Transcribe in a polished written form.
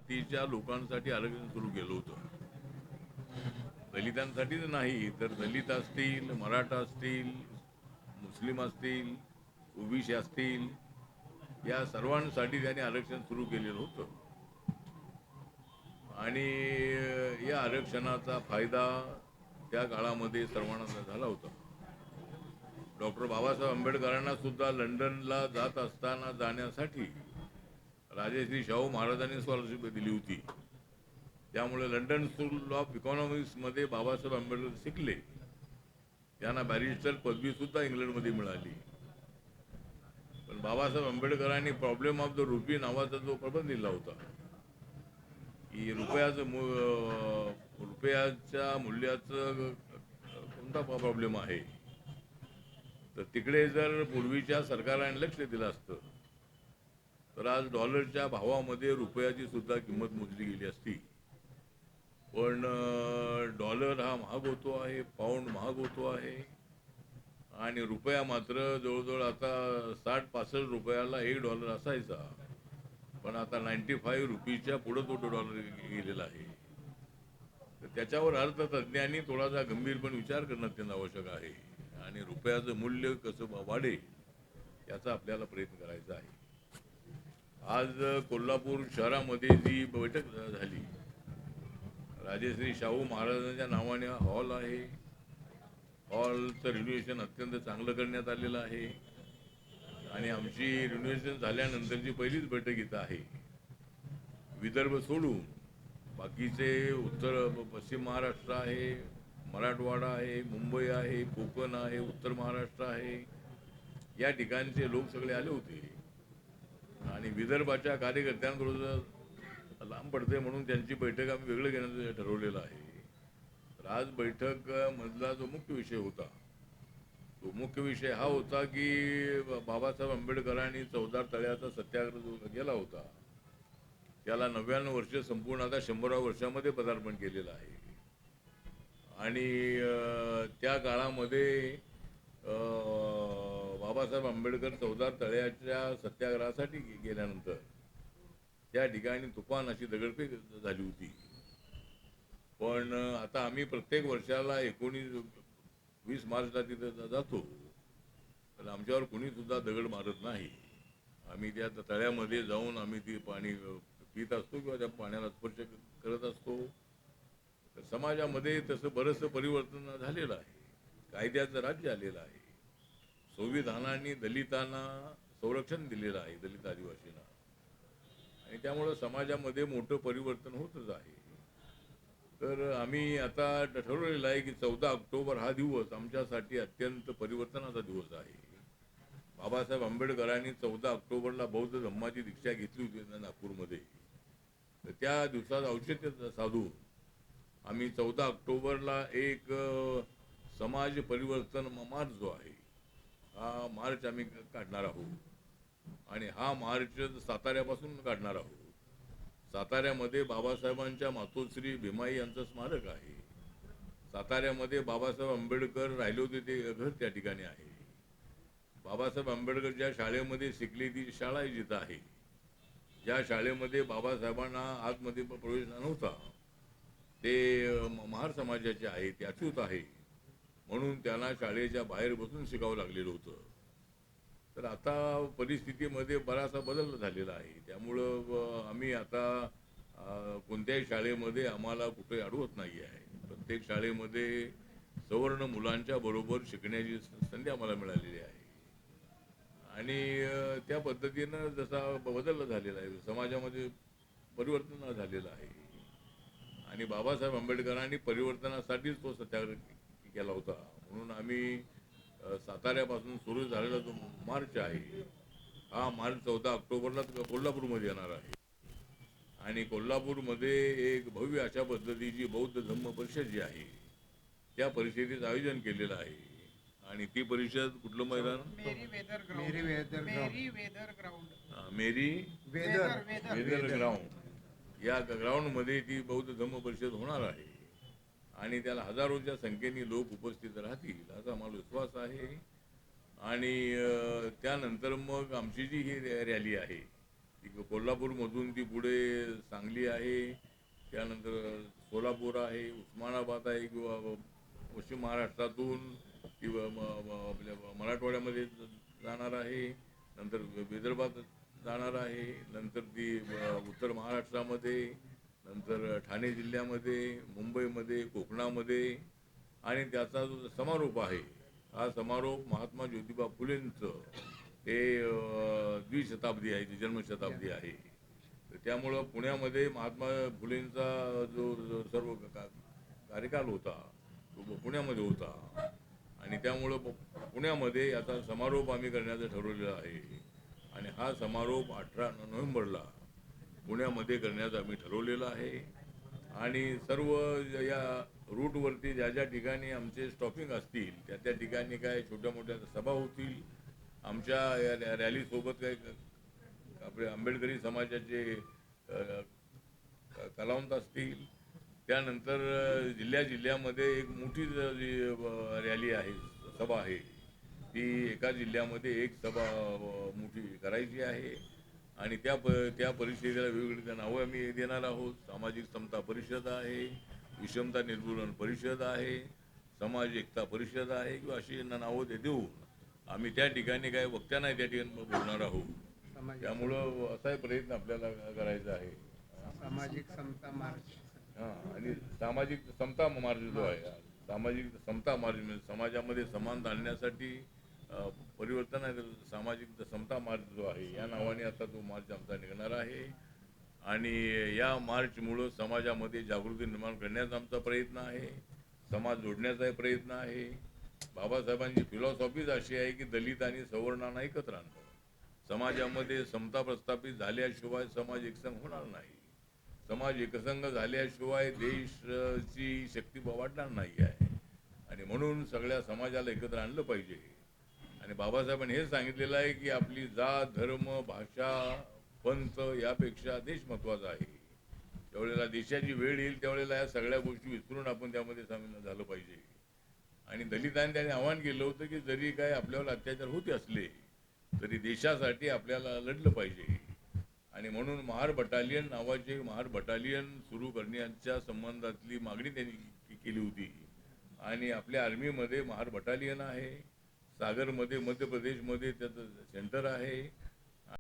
जातीच्या लोकांसाठी आरक्षण सुरू केलं होतं. दलितांसाठीच नाही तर दलित असतील, मराठा असतील, मुस्लिम असतील, ओबीसी असतील, या सर्वांसाठी त्यांनी आरक्षण सुरू केलेलं होतं. आणि या आरक्षणाचा फायदा त्या काळामध्ये सर्वांना झाला होता. डॉक्टर बाबासाहेब आंबेडकरांना सुद्धा लंडनला जात असताना जाण्यासाठी राजश्री शाहू महाराजांनी स्कॉलरशिप दिली होती. त्यामुळे लंडन स्कूल ऑफ इकॉनॉमिक्समध्ये बाबासाहेब आंबेडकर शिकले. त्यांना बॅरिस्टर पदवी सुद्धा इंग्लंडमध्ये मिळाली. पण बाबासाहेब आंबेडकरांनी प्रॉब्लेम ऑफ द रुपी नावाचा जो प्रबंध लिहिला होता की रुपयाच्या मूल्याचं कोणता प्रॉब्लेम आहे, तर तिकडे जर पूर्वीच्या सरकारने लक्ष दिलं असतं तर आज डॉलरच्या भावामध्ये रुपयाची सुद्धा किंमत मोजली गेली असती. पण डॉलर हा महाग होतो आहे, पाऊंड महाग होतो आहे आणि रुपया मात्र जवळजवळ आता 60-65 रुपयाला $1 असायचा. पण आता 95 रुपीच्या पुढे तो डॉलर गेलेला आहे. तर त्याच्यावर अर्थतज्ञांनी थोडासा गंभीरपणे विचार करणं त्यांना आवश्यक आहे आणि रुपयाचं मूल्य कसं वाढेल याचा आपल्याला प्रयत्न करायचा आहे. आज कोल्हापूर शहरामध्ये जी बैठक झाली, राजश्री शाहू महाराजांच्या नावाने हा हॉल आहे. हॉलचं रिनोव्हेशन अत्यंत चांगलं करण्यात आलेलं आहे आणि आमची रिनोव्हेशन झाल्यानंतरची पहिलीच बैठक इथं आहे. विदर्भ सोडून बाकीचे पश्चिम महाराष्ट्र आहे, मराठवाडा आहे, मुंबई आहे, कोकण आहे, उत्तर महाराष्ट्र आहे, या ठिकाणचे लोक सगळे आले होते आणि विदर्भाच्या कार्यकर्त्यांबरोबर लांब पडते म्हणून त्यांची बैठक आम्ही वेगळं घेण्याचं ठरवलेलं आहे. तर आज बैठक मधला जो मुख्य विषय होता, तो मुख्य विषय हा होता की बाबासाहेब आंबेडकरांनी चौदार तळ्याचा सत्याग्रह जो केला होता त्याला 99 वर्ष संपूर्ण आता 100व्या वर्षामध्ये पदार्पण केलेलं आहे. आणि त्या काळामध्ये बाबासाहेब आंबेडकर चौदार तळ्याच्या सत्याग्रहासाठी गेल्यानंतर त्या ठिकाणी तुफान अशी दगडफेक झाली होती. पण आता आम्ही प्रत्येक वर्षाला 20 मार्चला तिथं जातो, तर आमच्यावर कुणी सुद्धा दगड मारत नाही. आम्ही त्या तळ्यामध्ये जाऊन आम्ही ती पाणी पित असतो किंवा त्या पाण्याला स्पर्श करत असतो. तर समाजामध्ये तसं बरंचसं परिवर्तन झालेलं आहे. कायद्याचं राज्य आलेलं आहे. संविधानाने दलितांना संरक्षण दिलेलं आहे, दलित आदिवासींना, आणि त्यामुळं समाजामध्ये मोठं परिवर्तन होतच आहे. तर आम्ही आता ठरवलेलं आहे की 14 ऑक्टोबर हा दिवस आमच्यासाठी अत्यंत परिवर्तनाचा दिवस आहे. बाबासाहेब आंबेडकरांनी 14 ऑक्टोबरला बौद्ध धम्माची दीक्षा घेतली होती नागपूरमध्ये. तर त्या दिवसाचं औचित्य साधून आम्ही 14 ऑक्टोबरला एक समाज परिवर्तन मार्च जो आहे हा मार्च आम्ही काढणार आहोत आणि हा मार्च साताऱ्यापासून काढणार आहोत. साताऱ्यामध्ये बाबासाहेबांच्या मातोश्री भीमाई यांचं स्मारक आहे. साताऱ्यामध्ये बाबासाहेब आंबेडकर राहिले होते ते घर त्या ठिकाणी आहे. बाबासाहेब आंबेडकर ज्या शाळेमध्ये शिकली ती शाळा जिथं आहे. ज्या शाळेमध्ये बाबासाहेबांना आतमध्ये प्रवेश नव्हता ते महार समाजाचे आहे, ते अच्युत आहे, म्हणून त्यांना शाळेच्या बाहेर बसून शिकावं लागलेलं होतं. तर आता परिस्थितीमध्ये बराचसा बदल झालेला आहे. त्यामुळं आम्ही आता कोणत्याही शाळेमध्ये आम्हाला कुठे अडवत नाही आहे. प्रत्येक शाळेमध्ये सवर्ण मुलांच्या बरोबर शिकण्याची संधी आम्हाला मिळालेली आहे आणि त्या पद्धतीनं जसा बदल झालेला आहे, समाजामध्ये परिवर्तन झालेलं आहे आणि बाबासाहेब आंबेडकरांनी परिवर्तनासाठीच तो सत्याग्रह केला होता. म्हणून आम्ही साताऱ्यापासून सुरू झालेला जो मार्च आहे हा मार्च 14 ऑक्टोबरला कोल्हापूरमध्ये येणार आहे आणि कोल्हापूरमध्ये एक भव्य अशा पद्धतीची बौद्ध धम्म परिषद जी आहे त्या परिषदेचं आयोजन केलेलं आहे. आणि ती परिषद कुठलं मैदान? मेरी वेदर ग्राउंड या ग्राउंडमध्ये ती बौद्ध धम्म परिषद होणार आहे आणि त्याला हजारोच्या संख्येने लोक उपस्थित राहतील असा मला विश्वास आहे. आणि त्यानंतर मग आमची जी ही रॅली आहे कोल्हापूरमधून ती पुढे सांगली आहे, त्यानंतर सोलापूर आहे, उस्मानाबाद आहे, किंवा पश्चिम महाराष्ट्रातून किंवा आपल्या मराठवाड्यामध्ये जाणार आहे, नंतर विदर्भात जाणार आहे, नंतर ती उत्तर महाराष्ट्रामध्ये, नंतर ठाणे जिल्ह्यामध्ये, मुंबईमध्ये, कोकणामध्ये, आणि त्याचा जो समारोप आहे, हा समारोप महात्मा ज्योतिबा फुलेंचं हे द्विशताब्दी आहे, जन्मशताब्दी आहे. तर त्यामुळं पुण्यामध्ये महात्मा फुलेंचा जो सर्व कार्यकाल होता तो पुण्यामध्ये होता, आणि त्यामुळं पुण्यामध्ये याचा समारोप आम्ही करण्याचं ठरवलेलं आहे. आणि हा समारोप 18 नोव्हेंबरला पुण्यामध्ये करण्याचं आम्ही ठरवलेलं आहे. आणि सर्व या रूटवरती ज्या ज्या ठिकाणी आमचे स्टॉपिंग असतील त्या त्या ठिकाणी काय छोट्या मोठ्या सभा होतील. आमच्या या रॅलीसोबत काय आपले आंबेडकरी समाजाचे कलावंत असतील. त्यानंतर जिल्ह्यामध्ये एक मोठी जी रॅली आहे, सभा आहे, ती एका जिल्ह्यामध्ये एक सभा मोठी करायची आहे. आणि त्या परिषदेला वेगवेगळी नावं आम्ही देणार आहोत. सामाजिक समता परिषद आहे, विषमता निर्मूलन परिषद आहे, समाज एकता परिषद आहे, किंवा अशी नावं देऊन आम्ही त्या ठिकाणी काय वक्त्यांना त्या ठिकाणी बोलणार आहोत. त्यामुळं असाही प्रयत्न आपल्याला करायचा आहे. सामाजिक समता मार्च. आणि सामाजिक समता मार्ग जो आहे, सामाजिक समता मार्ग म्हणजे समाजामध्ये समानता आणण्यासाठी परिवर्तन आहे. सामाजिक समता मार्च जो आहे या नावाने आता तो मार्च आमचा निघणार आहे. आणि या मार्चमुळं समाजामध्ये जागृती निर्माण करण्याचा आमचा प्रयत्न आहे, समाज जोडण्याचा प्रयत्न आहे. बाबासाहेबांची फिलॉसॉफीच अशी आहे की दलित आणि सवर्णांना एकत्र आणणं. समाजामध्ये समता प्रस्थापित झाल्याशिवाय समाज एकसंघ होणार नाही. समाज एकसंघ झाल्याशिवाय देशाची शक्ती वाढणार नाही आहे. आणि म्हणून सगळ्या समाजाला एकत्र आणलं पाहिजे. आणि बाबासाहेबांनी हे सांगितलेलं आहे की आपली जात, धर्म, भाषा, पंथ यापेक्षा देश महत्वाचा आहे. त्यावेळेला देशाची वेळ येईल त्यावेळेला या सगळ्या गोष्टी विसरून आपण त्यामध्ये सामील झालं पाहिजे. आणि दलितांनी त्याने आवाहन केलं होतं की जरी काय आपल्यावर अत्याचार होते असले तरी देशासाठी आपल्याला लढलं पाहिजे. आणि म्हणून महार बटालियन नावाचे महार बटालियन सुरू करण्याच्या संबंधातली मागणी त्यांनी केली होती. आणि आपल्या आर्मीमध्ये महार बटालियन आहे, सागरमध्ये मध्य प्रदेशमध्ये त्याचं सेंटर आहे,